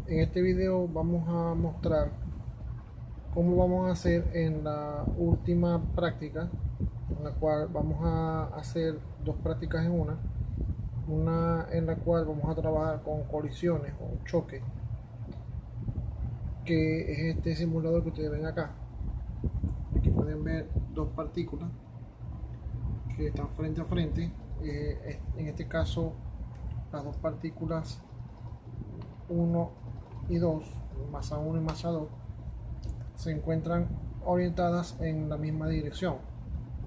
En este video vamos a mostrar cómo vamos a hacer en la última práctica, en la cual vamos a hacer dos prácticas en una en la cual vamos a trabajar con colisiones o choques, que es este simulador que ustedes ven acá. Aquí pueden ver dos partículas que están frente a frente. En este caso, las dos partículas 1 y 2, masa 1 y masa 2, se encuentran orientadas en la misma dirección.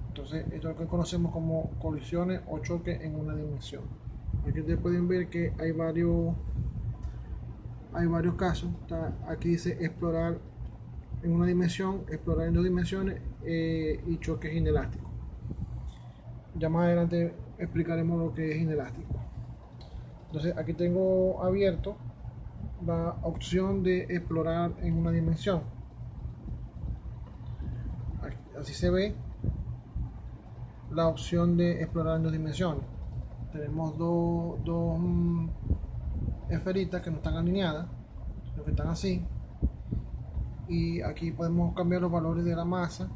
Entonces, esto es lo que conocemos como colisiones o choques en una dimensión. Aquí ustedes pueden ver que hay varios casos. Aquí dice explorar en una dimensión, explorar en dos dimensiones y choques inelásticos. Ya más adelante explicaremos lo que es inelástico. Entonces, aquí tengo abierto la opción de explorar en una dimensión. Así se ve la opción de explorar en dos dimensiones. Tenemos dos esferitas que no están alineadas, sino que están así. Y aquí podemos cambiar los valores de la masa.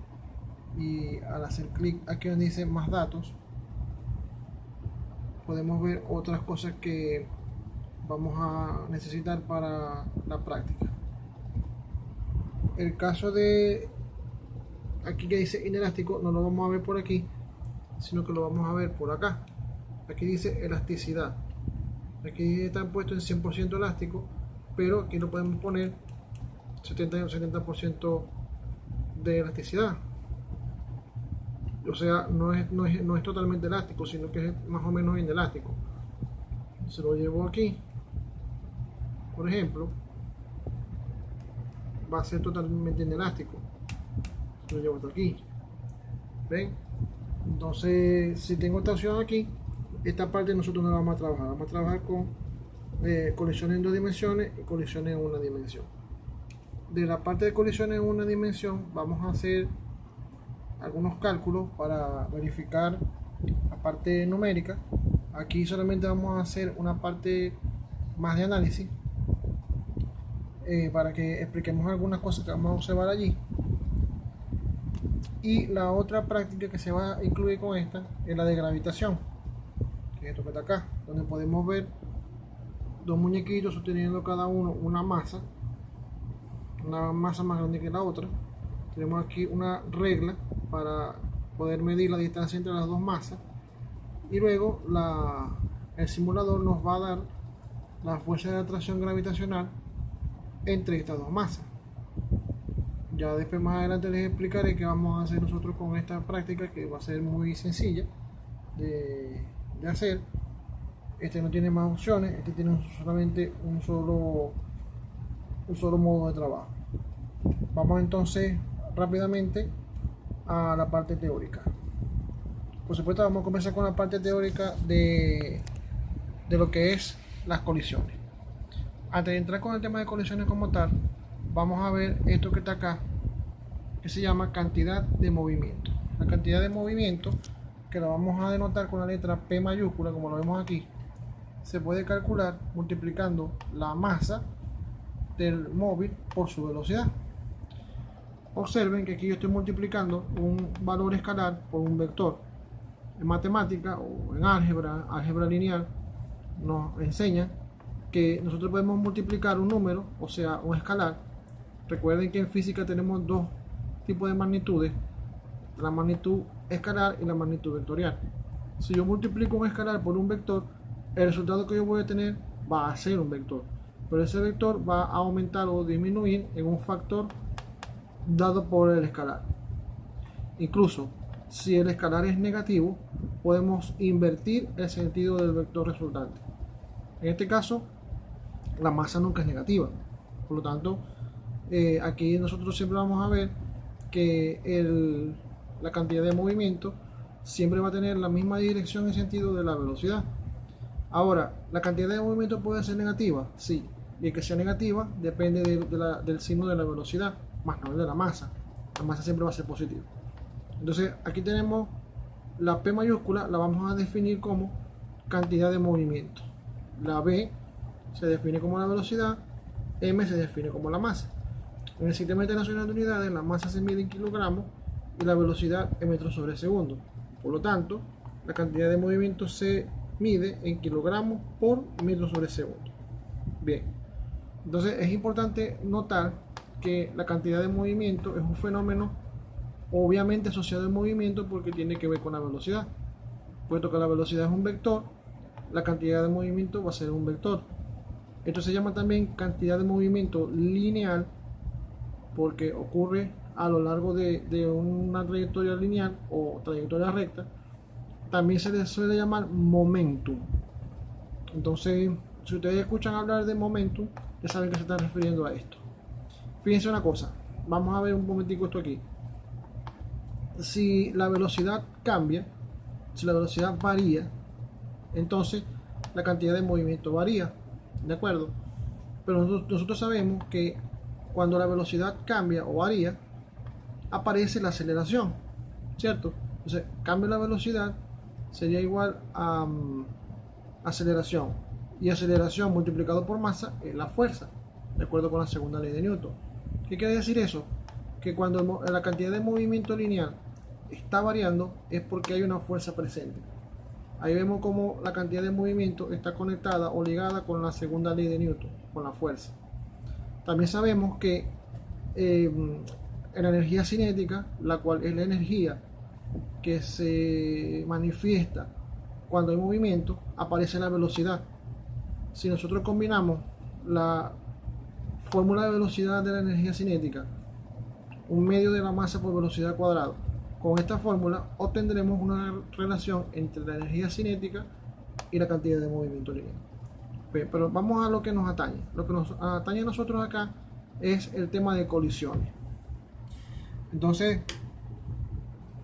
Y al hacer clic aquí donde dice más datos, podemos ver otras cosas que vamos a necesitar para la práctica. El caso de aquí que dice inelástico no lo vamos a ver por aquí, sino que lo vamos a ver por acá. Aquí dice elasticidad. Aquí está puesto en 100% elástico, pero aquí lo podemos poner 70% de elasticidad. O sea, no es totalmente elástico, sino que es más o menos inelástico. Se lo llevo aquí, por ejemplo, va a ser totalmente inelástico. Lo llevo hasta aquí. ¿Ven? Entonces, si tengo esta opción aquí, esta parte nosotros no la vamos a trabajar. Vamos a trabajar con colisiones en dos dimensiones y colisiones en una dimensión. De la parte de colisiones en una dimensión, vamos a hacer algunos cálculos para verificar la parte numérica. Aquí solamente vamos a hacer una parte más de análisis para que expliquemos algunas cosas que vamos a observar allí. Y la otra práctica que se va a incluir con esta es la de gravitación, que es esto que está acá, donde podemos ver dos muñequitos sosteniendo cada uno una masa más grande que la otra. Tenemos aquí una regla para poder medir la distancia entre las dos masas, y luego el simulador nos va a dar la fuerza de atracción gravitacional entre estas dos masas. Ya después más adelante les explicaré qué vamos a hacer nosotros con esta práctica, que va a ser muy sencilla de hacer. Este no tiene más opciones, este tiene solamente un solo modo de trabajo. Vamos entonces rápidamente a la parte teórica. Por supuesto, vamos a comenzar con la parte teórica de lo que es las colisiones. Antes de entrar con el tema de colisiones como tal, vamos a ver esto que está acá, que se llama cantidad de movimiento. La cantidad de movimiento, que la vamos a denotar con la letra P mayúscula, como lo vemos aquí, se puede calcular multiplicando la masa del móvil por su velocidad. Observen que aquí yo estoy multiplicando un valor escalar por un vector. En matemática o en álgebra lineal, nos enseña que nosotros podemos multiplicar un número, o sea, un escalar. Recuerden que en física tenemos dos tipos de magnitudes: la magnitud escalar y la magnitud vectorial. Si yo multiplico un escalar por un vector, el resultado que yo voy a tener va a ser un vector, pero ese vector va a aumentar o disminuir en un factor dado por el escalar. Incluso si el escalar es negativo, podemos invertir el sentido del vector resultante. En este caso, la masa nunca es negativa. Por lo tanto, aquí nosotros siempre vamos a ver que la cantidad de movimiento siempre va a tener la misma dirección y sentido de la velocidad. Ahora, ¿la cantidad de movimiento puede ser negativa? Sí. Y el que sea negativa depende del signo de la velocidad, más no de la masa. La masa siempre va a ser positiva. Entonces, aquí tenemos la P mayúscula, la vamos a definir como cantidad de movimiento. La B se define como la velocidad M se define como la masa. En el Sistema Internacional de Unidades, la masa se mide en kilogramos y la velocidad en metros sobre segundo. Por lo tanto, la cantidad de movimiento se mide en kilogramos por metro sobre segundo. Bien, entonces es importante notar que la cantidad de movimiento es un fenómeno obviamente asociado al movimiento porque tiene que ver con la velocidad. Puesto que la velocidad es un vector, la cantidad de movimiento va a ser un vector. Esto se llama también cantidad de movimiento lineal porque ocurre a lo largo de una trayectoria lineal o trayectoria recta. También se le suele llamar momentum. Entonces, si ustedes escuchan hablar de momentum, ya saben que se están refiriendo a esto. Fíjense una cosa, vamos a ver un momentico esto aquí. Si la velocidad cambia, si la velocidad varía, entonces la cantidad de movimiento varía, ¿de acuerdo? Pero nosotros sabemos que cuando la velocidad cambia o varía, aparece la aceleración, ¿cierto? Entonces, cambia la velocidad, sería igual a aceleración. Y aceleración multiplicado por masa es la fuerza, de acuerdo con la segunda ley de Newton. ¿Qué quiere decir eso? Que cuando la cantidad de movimiento lineal está variando es porque hay una fuerza presente. Ahí vemos cómo la cantidad de movimiento está conectada o ligada con la segunda ley de Newton, con la fuerza. También sabemos que en la energía cinética, la cual es la energía que se manifiesta cuando hay movimiento, aparece la velocidad. Si nosotros combinamos la fórmula de velocidad de la energía cinética, un medio de la masa por velocidad cuadrada, con esta fórmula obtendremos una relación entre la energía cinética y la cantidad de movimiento lineal. Pero vamos a lo que nos atañe. Lo que nos atañe a nosotros acá es el tema de colisiones. Entonces,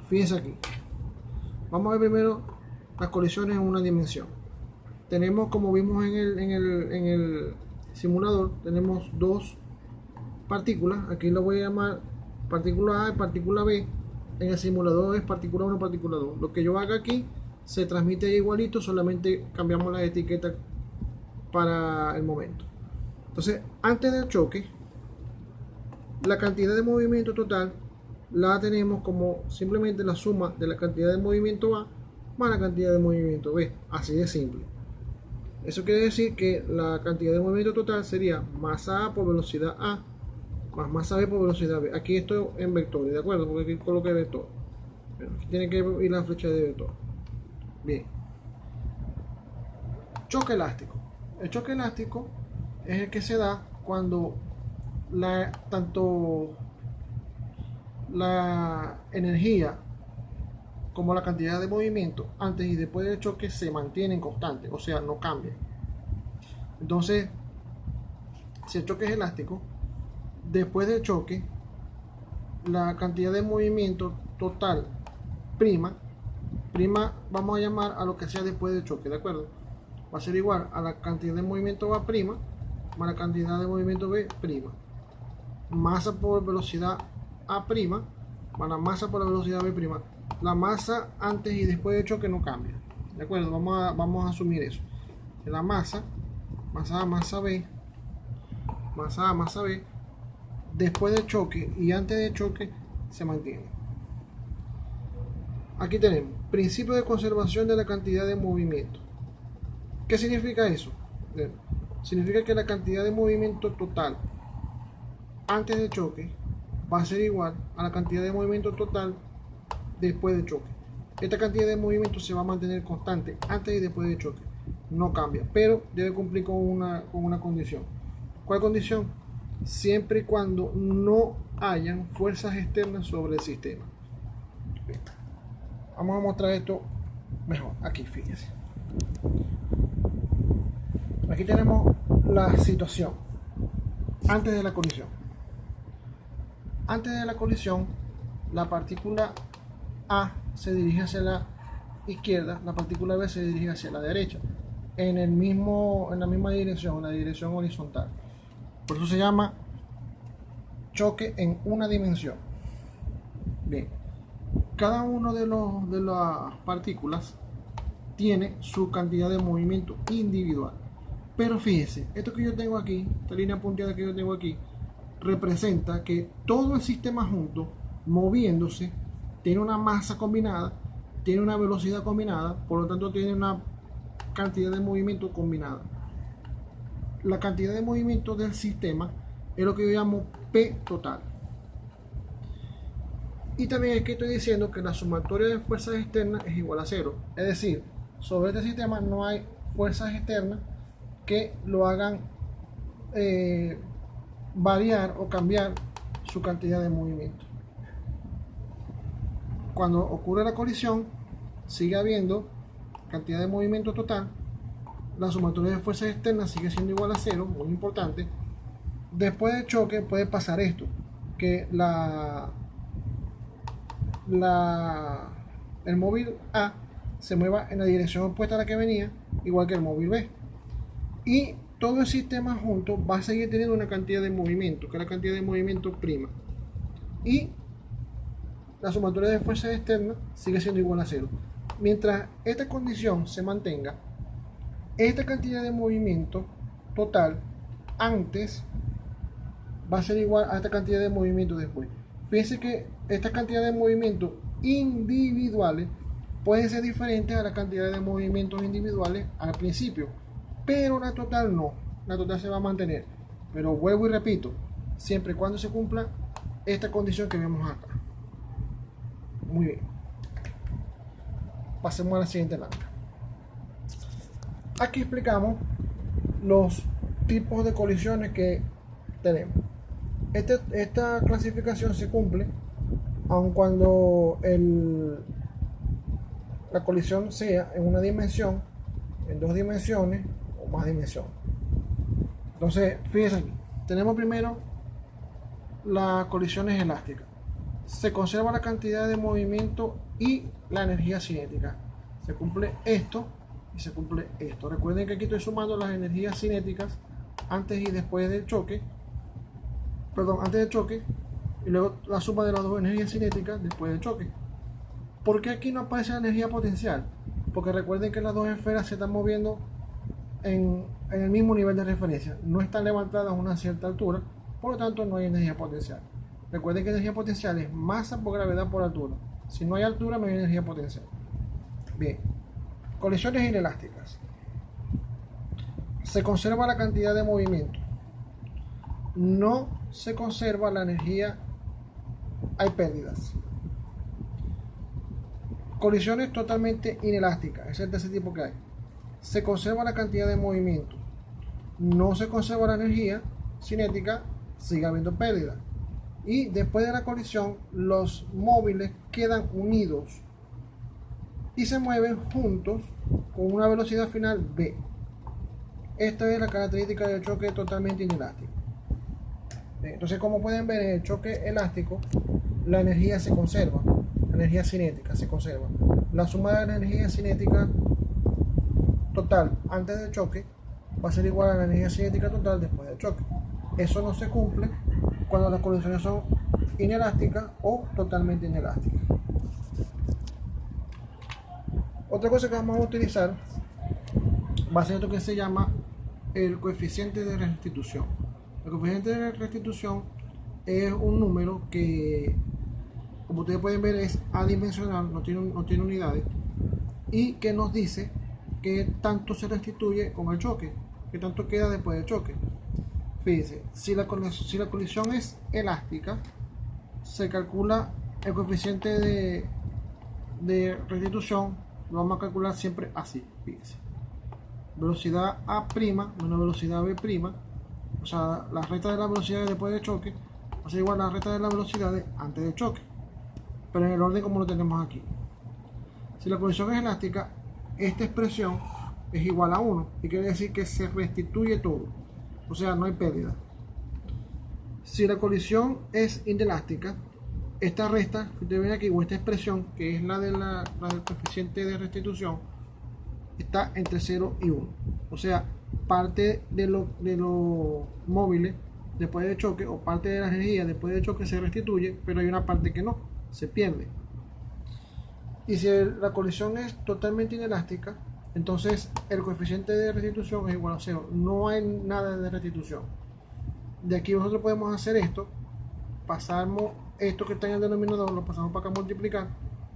fíjense aquí. Vamos a ver primero las colisiones en una dimensión. Tenemos, como vimos en el simulador, tenemos dos partículas. Aquí lo voy a llamar partícula A y partícula B. En el simulador es partícula 1, partícula 2. Lo que yo haga aquí se transmite igualito, solamente cambiamos la etiqueta para el momento. Entonces, antes del choque, la cantidad de movimiento total la tenemos como simplemente la suma de la cantidad de movimiento A más la cantidad de movimiento B. Así de simple. Eso quiere decir que la cantidad de movimiento total sería masa A por velocidad A más masa B por velocidad B. Aquí esto en vectores, ¿de acuerdo? Porque aquí coloqué vector. Pero aquí tiene que ir la flecha de vector. Bien. Choque elástico. El choque elástico es el que se da cuando tanto la energía como la cantidad de movimiento antes y después del choque se mantienen constantes, o sea, no cambian. Entonces, si el choque es elástico, después del choque, la cantidad de movimiento total prima vamos a llamar a lo que sea después del choque, ¿de acuerdo? Va a ser igual a la cantidad de movimiento A' más la cantidad de movimiento B'. Masa por velocidad A' más la masa por la velocidad B'. La masa antes y después del choque no cambia, ¿de acuerdo? Vamos a asumir eso. Que la masa A, masa B, masa A, masa B, después del choque y antes del choque se mantiene. Aquí tenemos principio de conservación de la cantidad de movimiento. ¿Qué significa eso? Significa que la cantidad de movimiento total antes del choque va a ser igual a la cantidad de movimiento total después del choque. Esta cantidad de movimiento se va a mantener constante antes y después del choque. No cambia, pero debe cumplir con una condición. ¿Cuál condición? Siempre y cuando no hayan fuerzas externas sobre el sistema. Bien. Vamos a mostrar esto mejor. Aquí, fíjense. Aquí tenemos la situación antes de la colisión. Antes de la colisión, la partícula A se dirige hacia la izquierda, la partícula B se dirige hacia la derecha, en la misma dirección, en la dirección horizontal. Por eso se llama choque en una dimensión. Bien, cada uno de las partículas tiene su cantidad de movimiento individual. Pero fíjese, esto que yo tengo aquí, esta línea punteada que yo tengo aquí, representa que todo el sistema junto, moviéndose, tiene una masa combinada, tiene una velocidad combinada, por lo tanto tiene una cantidad de movimiento combinada. La cantidad de movimiento del sistema es lo que yo llamo P total. Y también aquí estoy diciendo que la sumatoria de fuerzas externas es igual a 0. Es decir, sobre este sistema no hay fuerzas externas que lo hagan variar o cambiar su cantidad de movimiento. Cuando ocurre la colisión, sigue habiendo cantidad de movimiento total. La sumatoria de fuerzas externas sigue siendo igual a 0, muy importante. Después del choque puede pasar esto, que el móvil A se mueva en la dirección opuesta a la que venía, igual que el móvil B. Y todo el sistema junto va a seguir teniendo una cantidad de movimiento, que es la cantidad de movimiento prima. Y la sumatoria de fuerzas externas sigue siendo igual a 0. Mientras esta condición se mantenga, esta cantidad de movimiento total antes va a ser igual a esta cantidad de movimiento después. Fíjense que esta cantidad de movimientos individuales pueden ser diferentes a la cantidad de movimientos individuales al principio, pero la total no, la total se va a mantener. Pero vuelvo y repito, siempre y cuando se cumpla esta condición que vemos acá. Muy bien, pasemos a la siguiente lámina. Aquí explicamos los tipos de colisiones que tenemos. Esta clasificación se cumple aun cuando la colisión sea en una dimensión, en dos dimensiones o más dimensiones. Entonces, fíjense aquí, tenemos primero las colisiones elásticas. Se conserva la cantidad de movimiento y la energía cinética. Se cumple esto y se cumple esto. Recuerden que aquí estoy sumando las energías cinéticas antes y después del choque. Perdón, antes del choque, y luego la suma de las dos energías cinéticas después del choque. ¿Por qué aquí no aparece la energía potencial? Porque recuerden que las dos esferas se están moviendo en el mismo nivel de referencia, no están levantadas a una cierta altura, por lo tanto no hay energía potencial. Recuerden que energía potencial es masa por gravedad por altura. Si no hay altura, no hay energía potencial. Bien, colisiones inelásticas. Se conserva la cantidad de movimiento, no se conserva la energía, hay pérdidas. Colisiones totalmente inelásticas, ese es el tercer tipo que hay. Se conserva la cantidad de movimiento, no se conserva la energía cinética, sigue habiendo pérdida. Y después de la colisión, los móviles quedan unidos y se mueven juntos con una velocidad final v. Esta es la característica del choque totalmente inelástico. Entonces, como pueden ver, en el choque elástico la energía se conserva, la energía cinética se conserva. La suma de la energía cinética total antes del choque va a ser igual a la energía cinética total después del choque. Eso no se cumple cuando las colisiones son inelásticas o totalmente inelásticas. Otra cosa que vamos a utilizar va a ser esto que se llama el coeficiente de restitución. El coeficiente de restitución es un número que, como ustedes pueden ver, es adimensional, no tiene unidades, y que nos dice que tanto se restituye con el choque, que tanto queda después del choque. Fíjense, si la colisión es elástica, se calcula el coeficiente de restitución, lo vamos a calcular siempre así. Fíjense, velocidad A' menos velocidad B', o sea, la resta de la velocidad después del choque va a ser igual a la resta de la velocidad antes del choque, pero en el orden como lo tenemos aquí. Si la colisión es elástica, esta expresión es igual a 1 y quiere decir que se restituye todo, o sea, no hay pérdida. Si la colisión es inelástica, esta resta que ustedes ven aquí, o esta expresión que es la del coeficiente de restitución, está entre 0 y 1, o sea, parte de los móviles después del choque, o parte de la energía después del choque se restituye, pero hay una parte que no, se pierde. Y si la colisión es totalmente inelástica, Entonces el coeficiente de restitución es igual a 0. No hay nada de restitución. De aquí nosotros podemos hacer esto. Pasamos esto que está en el denominador, lo pasamos para acá a multiplicar.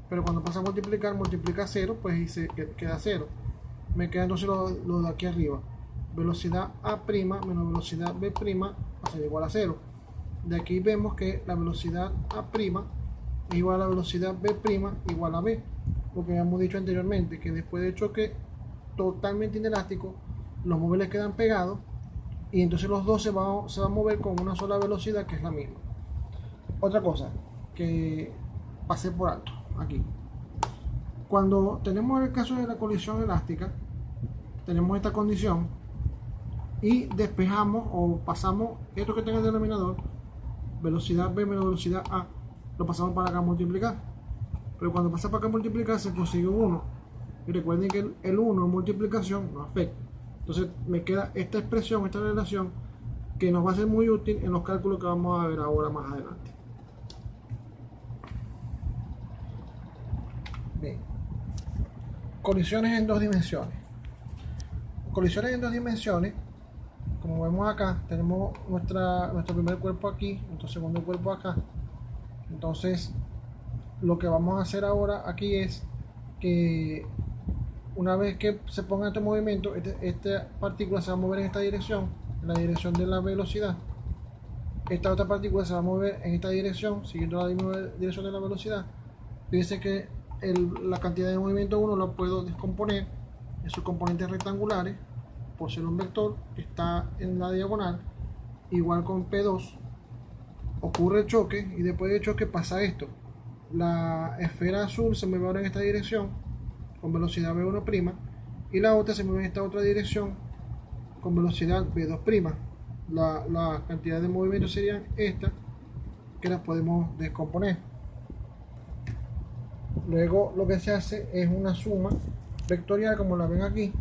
Pero cuando pasa a multiplicar, multiplica 0, pues y se queda 0. Me queda entonces lo de aquí arriba. Velocidad A' menos velocidad B' va a ser igual a 0. De aquí vemos que la velocidad A' es igual a la velocidad B' igual a B. Lo que habíamos dicho anteriormente, que después de choque totalmente inelástico, los móviles quedan pegados y entonces los dos se van a mover con una sola velocidad que es la misma. Otra cosa que pasé por alto aquí. Cuando tenemos el caso de la colisión elástica, tenemos esta condición y despejamos o pasamos esto que está en el denominador, velocidad B menos velocidad A, lo pasamos para acá a multiplicar. Pero cuando pasa para acá a multiplicar se consigue un 1. Y recuerden que el 1 en multiplicación no afecta. Entonces me queda esta expresión, esta relación, que nos va a ser muy útil en los cálculos que vamos a ver ahora más adelante. Bien. Colisiones en dos dimensiones. Colisiones en dos dimensiones, como vemos acá, tenemos nuestro primer cuerpo aquí, nuestro segundo cuerpo acá. Entonces, lo que vamos a hacer ahora aquí es que una vez que se ponga este movimiento, esta partícula se va a mover en esta dirección, en la dirección de la velocidad. Esta otra partícula se va a mover en esta dirección, siguiendo la misma dirección de la velocidad. Fíjense que la cantidad de movimiento 1 lo puedo descomponer en sus componentes rectangulares por ser un vector que está en la diagonal. Igual con P2 ocurre el choque y después del choque pasa esto. La esfera azul se mueve ahora en esta dirección con velocidad V1' y la otra se mueve en esta otra dirección con velocidad V2'. La cantidad de movimientos serían estas, que las podemos descomponer. Luego lo que se hace es una suma vectorial, como la ven aquí.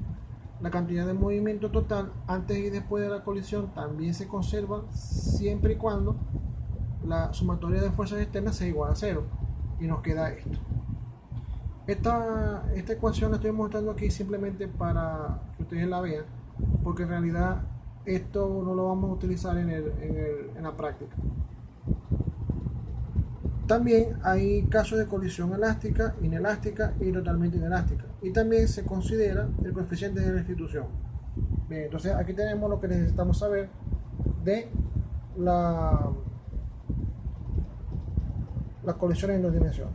La cantidad de movimiento total antes y después de la colisión también se conserva siempre y cuando la sumatoria de fuerzas externas sea igual a 0. Y nos queda esto. Esta ecuación la estoy mostrando aquí simplemente para que ustedes la vean, porque en realidad esto no lo vamos a utilizar en la práctica. También hay casos de colisión elástica, inelástica y totalmente inelástica. Y también se considera el coeficiente de restitución. Bien, entonces aquí tenemos lo que necesitamos saber de las colisiones en dos dimensiones.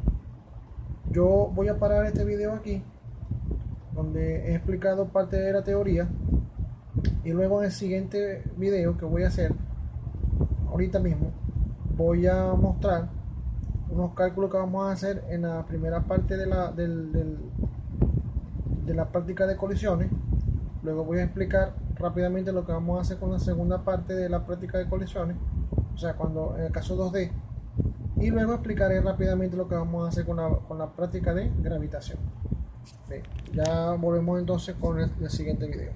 Yo voy a parar este video aquí, donde he explicado parte de la teoría, y luego en el siguiente video que voy a hacer ahorita mismo voy a mostrar unos cálculos que vamos a hacer en la primera parte de la práctica de colisiones. Luego voy a explicar rápidamente lo que vamos a hacer con la segunda parte de la práctica de colisiones, o sea, cuando en el caso 2D. Y luego explicaré rápidamente lo que vamos a hacer con la práctica de gravitación. Bien, ya volvemos entonces con el siguiente video.